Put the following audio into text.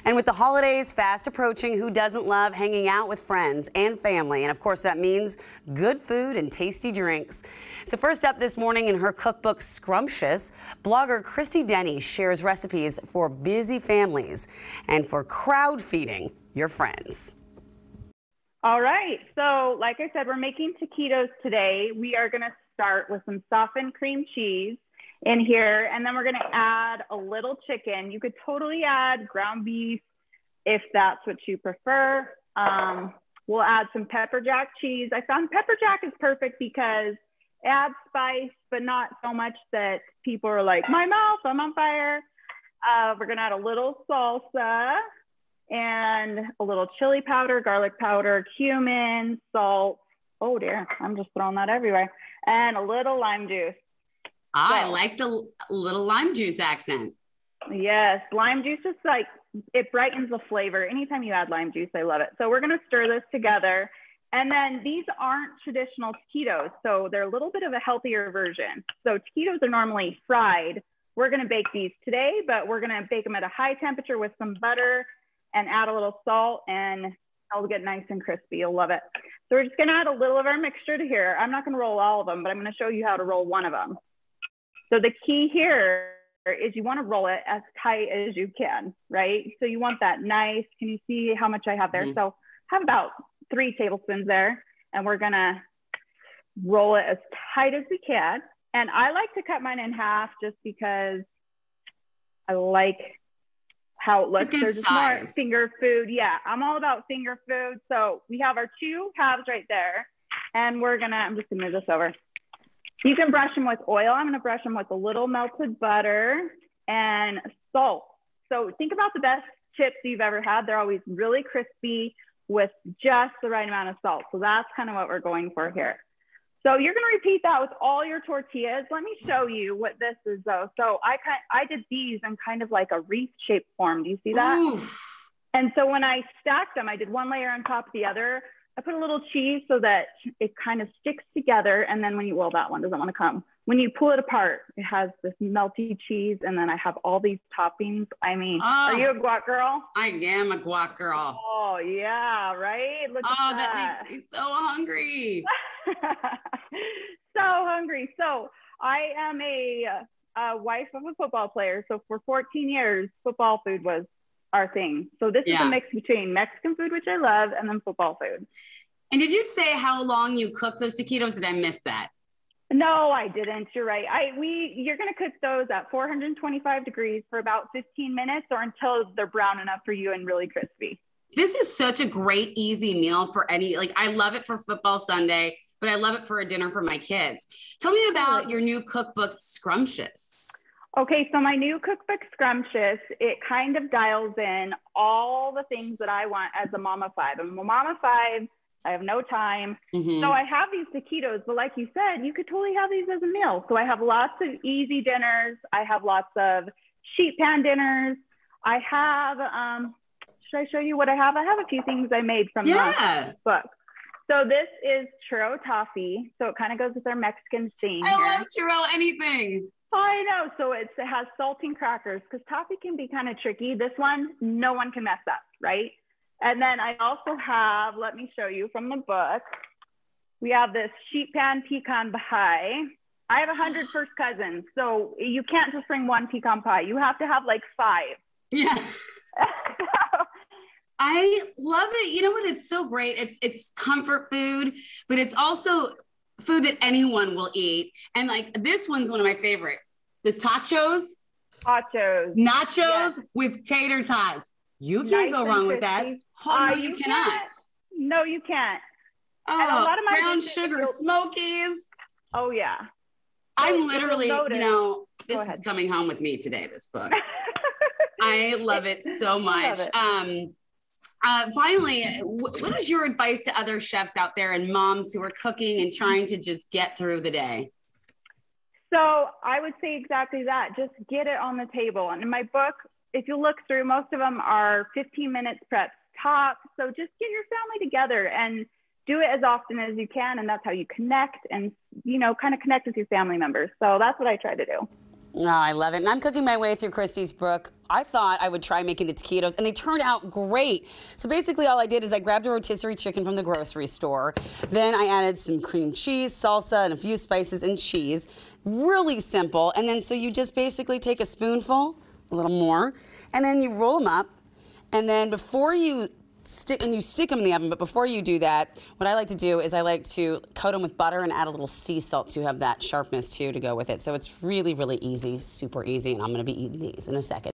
And with the holidays fast approaching, who doesn't love hanging out with friends and family? And of course, that means good food and tasty drinks. So first up this morning in her cookbook, Scrumptious, blogger Christy Denney shares recipes for busy families and for crowd feeding your friends. All right, so like I said, we're making taquitos today. We are gonna start with some softened cream cheese in here, and then we're gonna add a little chicken. You could totally add ground beef if that's what you prefer. We'll add some pepper jack cheese. I found pepper jack is perfect because it adds spice, but not so much that people are like, my mouth, I'm on fire. We're gonna add a little salsa and a little chili powder, garlic powder, cumin, salt. Oh dear, I'm just throwing that everywhere. And a little lime juice. I like the little lime juice accent. Yes, lime juice is like, it brightens the flavor. Anytime you add lime juice, I love it. So we're gonna stir this together. And then these aren't traditional taquitos, so they're a little bit of a healthier version. So taquitos are normally fried. We're gonna bake these today, but we're gonna bake them at a high temperature with some butter and add a little salt, and they'll get nice and crispy. You'll love it. So we're just gonna add a little of our mixture to here. I'm not gonna roll all of them, but I'm gonna show you how to roll one of them. So the key here is you wanna roll it as tight as you can, right? So you want that nice, can you see how much I have there? So I have about 3 tablespoons there, and we're gonna roll it as tight as we can. And I like to cut mine in half just because I like how it looks. There's just more finger food. Yeah, I'm all about finger food. So we have our 2 halves right there, and I'm just gonna move this over. You can brush them with oil. I'm gonna brush them with a little melted butter and salt. So think about the best chips you've ever had. They're always really crispy with just the right amount of salt. So that's kind of what we're going for here. So you're gonna repeat that with all your tortillas. Let me show you what this is though. So I did these in kind of like a wreath shaped form. Do you see that? Oof. And so when I stacked them, I did one layer on top of the other. I put a little cheese so that it kind of sticks together. And then well, that one doesn't wanna come. When you pull it apart, it has this melty cheese, and then I have all these toppings. I mean, are you a guac girl? I am a guac girl. Oh yeah, right? Look at that. That makes me so hungry. So hungry. So I am a wife of a football player. So for 14 years, football food was our thing. So this is a mix between Mexican food, which I love, and then football food. And did you say how long you cook those taquitos? Did I miss that? No, I didn't. You're right. You're going to cook those at 425 degrees for about 15 minutes or until they're brown enough for you and really crispy. This is such a great, easy meal for I love it for football Sunday, but I love it for a dinner for my kids. Tell me about your new cookbook, Scrumptious. Okay, so my new cookbook, Scrumptious, it kind of dials in all the things that I want as a mama of 5. I'm a mama of 5. I have no time. So I have these taquitos, but like you said, you could totally have these as a meal. So I have lots of easy dinners. I have lots of sheet pan dinners. I have, should I show you what I have? I have a few things I made from the book. So this is churro toffee. So it kind of goes with our Mexican theme. I love churro anything. I know. So it has saltine crackers because toffee can be kind of tricky. This one, no one can mess up, right? And then I also have, let me show you from the book, we have this sheet pan pecan pie. I have 100 first cousins, so you can't just bring 1 pecan pie. You have to have like 5. Yeah. I love it. You know what? It's so great. It's comfort food, but it's also food that anyone will eat. And like this one's one of my favorite. The nachos with tater tots. You can't go wrong with that. Oh, no, you cannot. No, you can't. Oh, and a lot of my brown sugar smokies. Oh, yeah. I'm literally, this is coming home with me today, this book. I love it so much. Finally, what is your advice to other chefs out there and moms who are cooking and trying to just get through the day? So I would say exactly that. Just get it on the table. And in my book, if you look through, most of them are 15 minutes prep top. So just get your family together and do it as often as you can. And that's how you connect and, kind of connect with your family members. So that's what I try to do. Oh, I love it. And I'm cooking my way through Christy's book. I thought I would try making the taquitos, and they turned out great. So basically all I did is I grabbed a rotisserie chicken from the grocery store. Then I added some cream cheese, salsa, and a few spices and cheese. Really simple. And then so you just basically take a spoonful, a little more, and then you roll them up. And then before you stick them in the oven, but before you do that, what I like to do is I like to coat them with butter and add a little sea salt to have that sharpness too to go with it. So it's really, really easy, super easy, and I'm going to be eating these in a second.